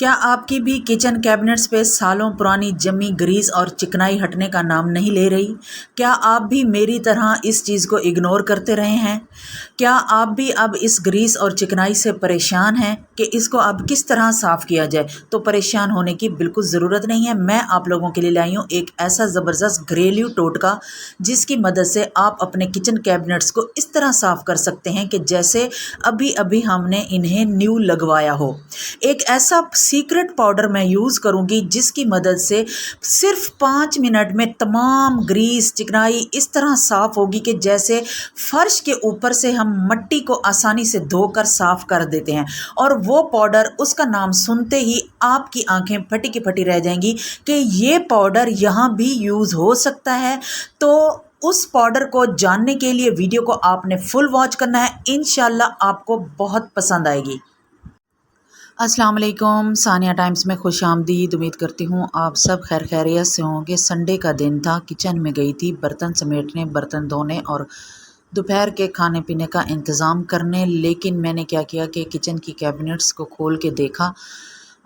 क्या आपकी भी किचन कैबिनेट्स पे सालों पुरानी जमी ग्रीस और चिकनाई हटने का नाम नहीं ले रही? क्या आप भी मेरी तरह इस चीज़ को इग्नोर करते रहे हैं? क्या आप भी अब इस ग्रीस और चिकनाई से परेशान हैं कि इसको अब किस तरह साफ़ किया जाए? तो परेशान होने की बिल्कुल ज़रूरत नहीं है। मैं आप लोगों के लिए लाई हूँ एक ऐसा ज़बरदस्त घरेलू टोटका जिसकी मदद से आप अपने किचन कैबिनेट्स को इस तरह साफ़ कर सकते हैं कि जैसे अभी अभी हमने इन्हें न्यू लगवाया हो। एक ऐसा सीक्रेट पाउडर मैं यूज़ करूँगी जिसकी मदद से सिर्फ 5 मिनट में तमाम ग्रीस चिकनाई इस तरह साफ़ होगी कि जैसे फर्श के ऊपर से हम मट्टी को आसानी से धोकर साफ़ कर देते हैं। और वो पाउडर, उसका नाम सुनते ही आपकी आंखें फटी की फटी रह जाएंगी कि ये पाउडर यहाँ भी यूज़ हो सकता है। तो उस पाउडर को जानने के लिए वीडियो को आपने फुल वॉच करना है। इंशाल्लाह आपको बहुत पसंद आएगी। अस्सलाम वालेकुम, सानिया टाइम्स में खुश आमदीद। उम्मीद करती हूँ आप सब खैर खैरियत से होंगे। संडे का दिन था, किचन में गई थी बर्तन समेटने, बर्तन धोने और दोपहर के खाने पीने का इंतज़ाम करने। लेकिन मैंने क्या किया कि किचन की कैबिनेट्स को खोल के देखा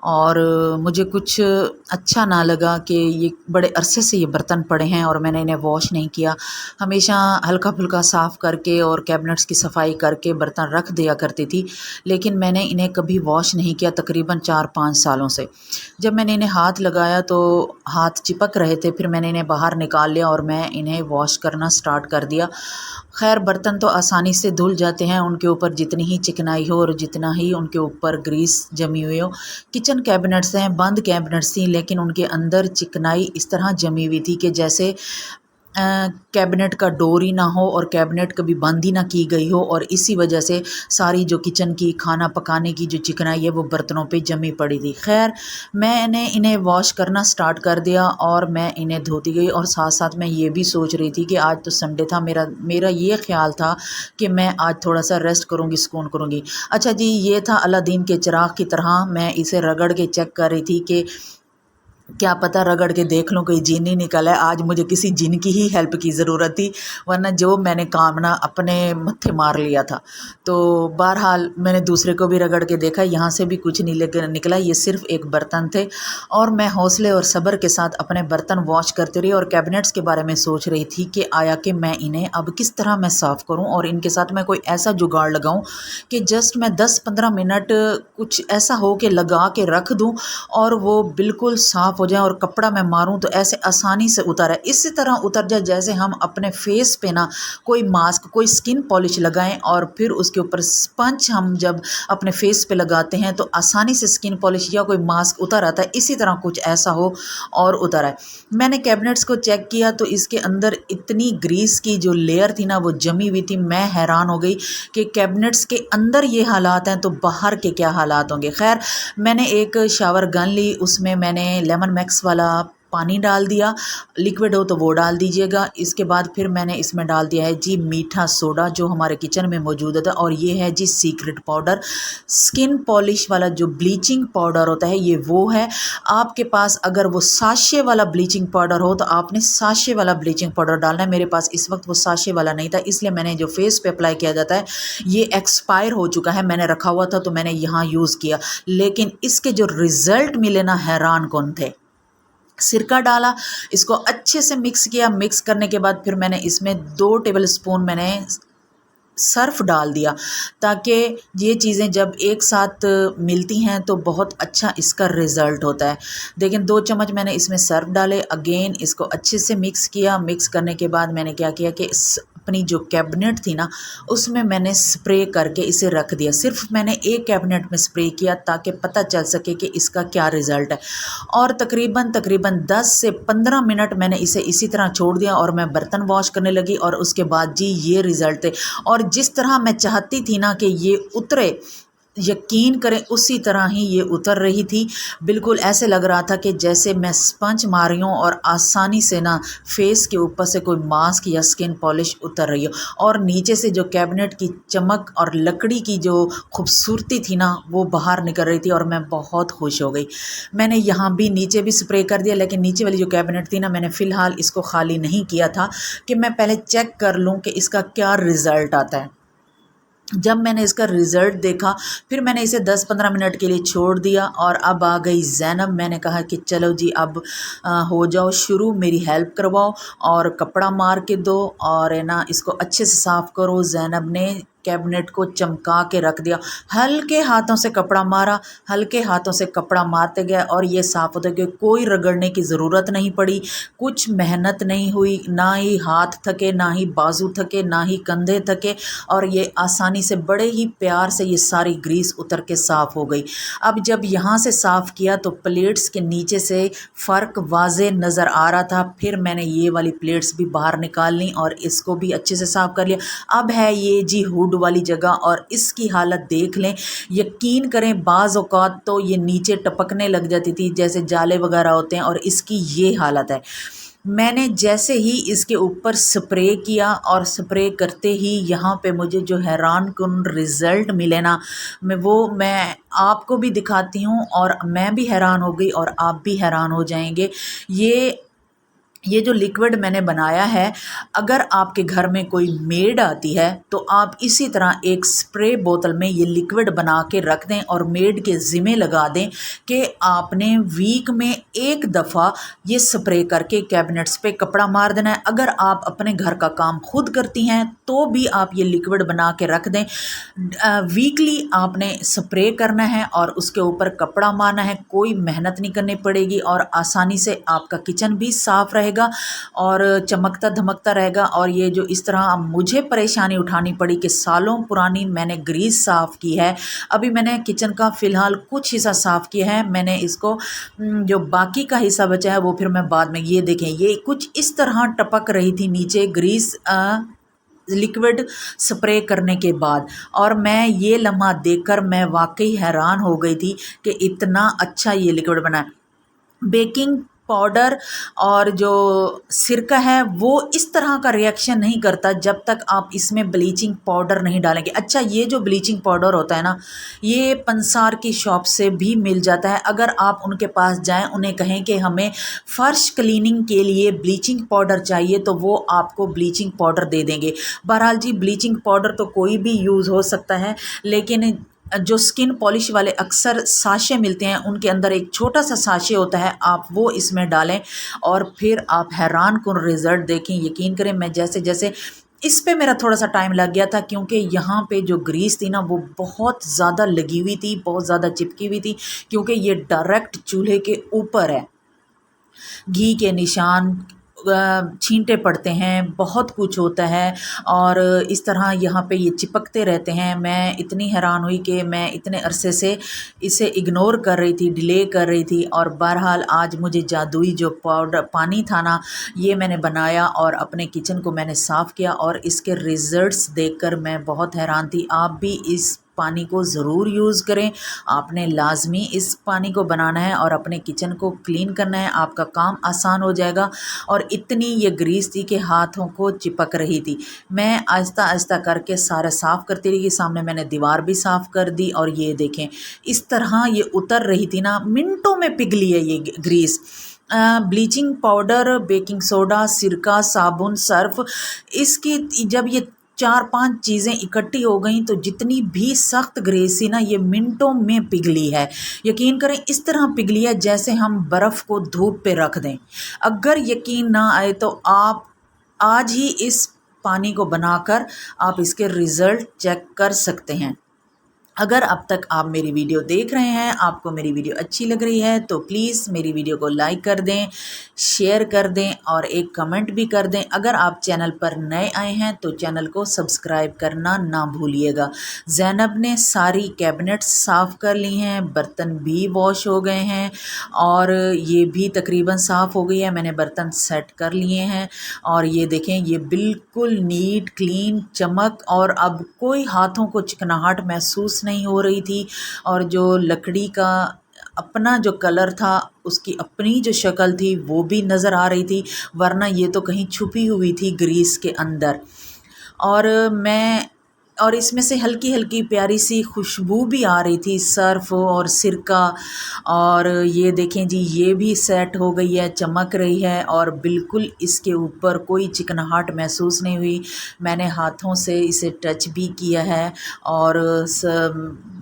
और मुझे कुछ अच्छा ना लगा कि ये बड़े अरसे से ये बर्तन पड़े हैं और मैंने इन्हें वॉश नहीं किया। हमेशा हल्का फुल्का साफ़ करके और कैबिनेट्स की सफाई करके बर्तन रख दिया करती थी, लेकिन मैंने इन्हें कभी वॉश नहीं किया तकरीबन 4-5 सालों से। जब मैंने इन्हें हाथ लगाया तो हाथ चिपक रहे थे, फिर मैंने इन्हें बाहर निकाल लिया और मैं इन्हें वॉश करना स्टार्ट कर दिया। खैर बर्तन तो आसानी से धुल जाते हैं, उनके ऊपर जितनी ही चिकनाई हो और जितना ही उनके ऊपर ग्रीस जमी हुई हो। किचन कैबिनेट्स हैं, बंद कैबिनेट्स थी, लेकिन उनके अंदर चिकनाई इस तरह जमी हुई थी कि जैसे कैबिनेट का डोर ही ना हो और कैबिनेट कभी बंद ही ना की गई हो। और इसी वजह से सारी जो किचन की खाना पकाने की जो चिकनाई है वो बर्तनों पे जमी पड़ी थी। खैर मैंने इन्हें वॉश करना स्टार्ट कर दिया और मैं इन्हें धोती गई और साथ साथ मैं ये भी सोच रही थी कि आज तो संडे था, मेरा ये ख्याल था कि मैं आज थोड़ा सा रेस्ट करूँगी, सुकून करूँगी। अच्छा जी, ये था अलादीन के चिराग की तरह। मैं इसे रगड़ के चेक कर रही थी कि क्या पता रगड़ के देख लूँ कोई जिन ही निकल है। आज मुझे किसी जिन की ही हेल्प की ज़रूरत थी, वरना जो मैंने काम ना अपने मत्थे मार लिया था। तो बहरहाल मैंने दूसरे को भी रगड़ के देखा, यहाँ से भी कुछ नहीं निकला। ये सिर्फ एक बर्तन थे और मैं हौसले और सब्र के साथ अपने बर्तन वॉश करती रही और कैबिनेट्स के बारे में सोच रही थी कि आया कि मैं इन्हें अब किस तरह मैं साफ़ करूँ और इनके साथ मैं कोई ऐसा जुगाड़ लगाऊँ कि जस्ट मैं 10-15 मिनट कुछ ऐसा हो के लगा के रख दूँ और वो बिल्कुल साफ़ हो जाए और कपड़ा मैं मारूं तो ऐसे आसानी से उतर है। इसी तरह उतर जाए जैसे हम अपने फेस पे ना कोई मास्क, कोई स्किन पॉलिश लगाएं और फिर उसके ऊपर स्पंज हम जब अपने फेस पे लगाते हैं तो आसानी से स्किन पॉलिश या कोई मास्क उतर आता है। इसी तरह कुछ ऐसा हो और उतर आए। मैंने कैबिनेट्स को चेक किया तो इसके अंदर इतनी ग्रीस की जो लेयर थी ना वो जमी हुई थी। मैं हैरान हो गई कि कैबिनेट्स के अंदर ये हालात हैं तो बाहर के क्या हालात होंगे। खैर मैंने एक शावर गन ली, उसमें मैंने लेमन मैक्स वाला पानी डाल दिया, लिक्विड हो तो वो डाल दीजिएगा। इसके बाद फिर मैंने इसमें डाल दिया है जी मीठा सोडा जो हमारे किचन में मौजूद होता है, और ये है जी सीक्रेट पाउडर, स्किन पॉलिश वाला जो ब्लीचिंग पाउडर होता है ये वो है। आपके पास अगर वो साशे वाला ब्लीचिंग पाउडर हो तो आपने साशे वाला ब्लीचिंग पाउडर डालना है। मेरे पास इस वक्त वो साशे वाला नहीं था, इसलिए मैंने जो फेस पे अप्लाई किया जाता है ये एक्सपायर हो चुका है, मैंने रखा हुआ था तो मैंने यहाँ यूज़ किया। लेकिन इसके जो रिज़ल्ट मिले ना हैरान कौन थे। सिरका डाला, इसको अच्छे से मिक्स किया। मिक्स करने के बाद फिर मैंने इसमें 2 टेबल स्पून मैंने सर्फ डाल दिया ताकि ये चीज़ें जब एक साथ मिलती हैं तो बहुत अच्छा इसका रिज़ल्ट होता है। लेकिन 2 चम्मच मैंने इसमें सर्फ डाले, अगेन इसको अच्छे से मिक्स किया। मिक्स करने के बाद मैंने क्या किया कि अपनी जो कैबिनेट थी ना उसमें मैंने स्प्रे करके इसे रख दिया। सिर्फ मैंने एक कैबिनेट में स्प्रे किया ताकि पता चल सके कि इसका क्या रिज़ल्ट है। और तकरीबन 10 से 15 मिनट मैंने इसे इसी तरह छोड़ दिया और मैं बर्तन वॉश करने लगी और उसके बाद जी ये रिज़ल्ट थे। और जिस तरह मैं चाहती थी ना कि ये उतरे, यकीन करें उसी तरह ही ये उतर रही थी। बिल्कुल ऐसे लग रहा था कि जैसे मैं स्पंज मार रही हूँ और आसानी से ना फेस के ऊपर से कोई मास्क या स्किन पॉलिश उतर रही हो। और नीचे से जो कैबिनेट की चमक और लकड़ी की जो खूबसूरती थी ना वो बाहर निकल रही थी और मैं बहुत खुश हो गई। मैंने यहाँ भी नीचे भी स्प्रे कर दिया, लेकिन नीचे वाली जो कैबिनेट थी ना मैंने फ़िलहाल इसको खाली नहीं किया था कि मैं पहले चेक कर लूँ कि इसका क्या रिज़ल्ट आता है। जब मैंने इसका रिज़ल्ट देखा फिर मैंने इसे 10-15 मिनट के लिए छोड़ दिया और अब आ गई ज़ैनब। मैंने कहा कि चलो जी अब हो जाओ शुरू, मेरी हेल्प करवाओ और कपड़ा मार के दो और है ना इसको अच्छे से साफ़ करो। ज़ैनब ने कैबिनेट को चमका के रख दिया, हल्के हाथों से कपड़ा मारा, हल्के हाथों से कपड़ा मारते गए और ये साफ़ होते गए। कोई रगड़ने की ज़रूरत नहीं पड़ी, कुछ मेहनत नहीं हुई, ना ही हाथ थके, ना ही बाजू थके, ना ही कंधे थके और ये आसानी से बड़े ही प्यार से ये सारी ग्रीस उतर के साफ़ हो गई। अब जब यहाँ से साफ़ किया तो प्लेट्स के नीचे से फ़र्क वाज़े नज़र आ रहा था। फिर मैंने ये वाली प्लेट्स भी बाहर निकाल ली और इसको भी अच्छे से साफ़ कर लिया। अब है ये जी हुड वाली जगह और इसकी हालत देख लें, यकीन करें बाज़ औक़ात तो ये नीचे टपकने लग जाती थी जैसे जाले वगैरह होते हैं और इसकी ये हालत है। मैंने जैसे ही इसके ऊपर स्प्रे किया और स्प्रे करते ही यहाँ पे मुझे जो हैरानकुन रिज़ल्ट मिले ना, मैं आपको भी दिखाती हूँ और मैं भी हैरान हो गई और आप भी हैरान हो जाएंगे। ये जो लिक्विड मैंने बनाया है, अगर आपके घर में कोई मेड आती है तो आप इसी तरह एक स्प्रे बोतल में ये लिक्विड बना के रख दें और मेड के ज़िम्मे लगा दें कि आपने वीक में एक दफ़ा ये स्प्रे करके कैबिनेट्स पे कपड़ा मार देना है। अगर आप अपने घर का काम खुद करती हैं तो भी आप ये लिक्विड बना के रख दें। वीकली आपने स्प्रे करना है और उसके ऊपर कपड़ा मारना है, कोई मेहनत नहीं करनी पड़ेगी और आसानी से आपका किचन भी साफ़ रहेगा और चमकता धमकता रहेगा। और ये जो इस तरह मुझे परेशानी उठानी पड़ी कि सालों पुरानी मैंने ग्रीस साफ़ की है, अभी मैंने किचन का फ़िलहाल कुछ हिस्सा साफ़ किया है, मैंने इसको जो बाकी का हिस्सा बचा है वो फिर मैं बाद में, ये देखें ये कुछ इस तरह टपक रही थी नीचे ग्रीस लिक्विड स्प्रे करने के बाद। और मैं ये लम्हा देखकर मैं वाकई हैरान हो गई थी कि इतना अच्छा ये लिक्विड बना है। बेकिंग पाउडर और जो सिरका है वो इस तरह का रिएक्शन नहीं करता जब तक आप इसमें ब्लीचिंग पाउडर नहीं डालेंगे। अच्छा, ये जो ब्लीचिंग पाउडर होता है ना, ये पंसार की शॉप से भी मिल जाता है। अगर आप उनके पास जाएं, उन्हें कहें कि हमें फ़र्श क्लीनिंग के लिए ब्लीचिंग पाउडर चाहिए तो वो आपको ब्लीचिंग पाउडर दे देंगे। बहरहाल जी, ब्लीचिंग पाउडर तो कोई भी यूज़ हो सकता है, लेकिन जो स्किन पॉलिश वाले अक्सर साशे मिलते हैं उनके अंदर एक छोटा सा साशे होता है, आप वो इसमें डालें और फिर आप हैरानकुन रिज़ल्ट देखें। यकीन करें, मैं जैसे जैसे इस पे मेरा थोड़ा सा टाइम लग गया था क्योंकि यहाँ पे जो ग्रीस थी ना वो बहुत ज़्यादा लगी हुई थी, बहुत ज़्यादा चिपकी हुई थी, क्योंकि ये डायरेक्ट चूल्हे के ऊपर है। घी के निशान, छींटे पड़ते हैं, बहुत कुछ होता है और इस तरह यहाँ पे ये चिपकते रहते हैं। मैं इतनी हैरान हुई कि मैं इतने अरसे से इसे इग्नोर कर रही थी, डिले कर रही थी और बहरहाल आज मुझे जादुई जो पाउडर पानी था ना, ये मैंने बनाया और अपने किचन को मैंने साफ़ किया और इसके रिज़ल्ट्स देखकर मैं बहुत हैरान थी। आप भी इस पानी को ज़रूर यूज़ करें, आपने लाजमी इस पानी को बनाना है और अपने किचन को क्लीन करना है, आपका काम आसान हो जाएगा। और इतनी ये ग्रीस थी कि हाथों को चिपक रही थी। मैं आहिस्ता आहिस्ता करके सारा साफ़ करती रही, सामने मैंने दीवार भी साफ़ कर दी और ये देखें इस तरह ये उतर रही थी ना, मिनटों में पिघली है ये grease. Bleaching powder, baking soda, सिरका, साबुन, सर्फ, इसकी जब ये 4-5 चीज़ें इकट्ठी हो गई तो जितनी भी सख्त ग्रीस थी ना, ये मिनटों में पिघली है। यकीन करें, इस तरह पिघली है जैसे हम बर्फ़ को धूप पे रख दें। अगर यकीन ना आए तो आप आज ही इस पानी को बनाकर आप इसके रिज़ल्ट चेक कर सकते हैं। अगर अब तक आप मेरी वीडियो देख रहे हैं, आपको मेरी वीडियो अच्छी लग रही है तो प्लीज़ मेरी वीडियो को लाइक कर दें, शेयर कर दें और एक कमेंट भी कर दें। अगर आप चैनल पर नए आए हैं तो चैनल को सब्सक्राइब करना ना भूलिएगा। ज़ैनब ने सारी कैबिनेट्स साफ़ कर ली हैं, बर्तन भी वॉश हो गए हैं और ये भी तकरीबन साफ़ हो गई है। मैंने बर्तन सेट कर लिए हैं और ये देखें, ये बिल्कुल नीट क्लीन चमक और अब कोई हाथों को चिकनाहट महसूस नहीं हो रही थी और जो लकड़ी का अपना जो कलर था, उसकी अपनी जो शक्ल थी वो भी नज़र आ रही थी, वरना ये तो कहीं छुपी हुई थी ग्रीस के अंदर। और मैं और इसमें से हल्की हल्की प्यारी सी खुशबू भी आ रही थी, सर्फ और सिरका। और ये देखें जी, ये भी सेट हो गई है, चमक रही है और बिल्कुल इसके ऊपर कोई चिकनाहट महसूस नहीं हुई। मैंने हाथों से इसे टच भी किया है और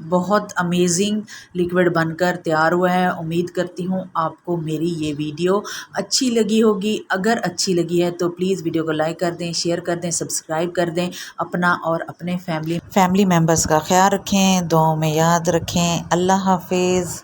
बहुत अमेजिंग लिक्विड बनकर तैयार हुआ है। उम्मीद करती हूँ आपको मेरी ये वीडियो अच्छी लगी होगी। अगर अच्छी लगी है तो प्लीज़ वीडियो को लाइक कर दें, शेयर कर दें, सब्सक्राइब कर दें। अपना और अपने फैमिली मेम्बर्स का ख्याल रखें, दुआओं में याद रखें। अल्लाह हाफिज़।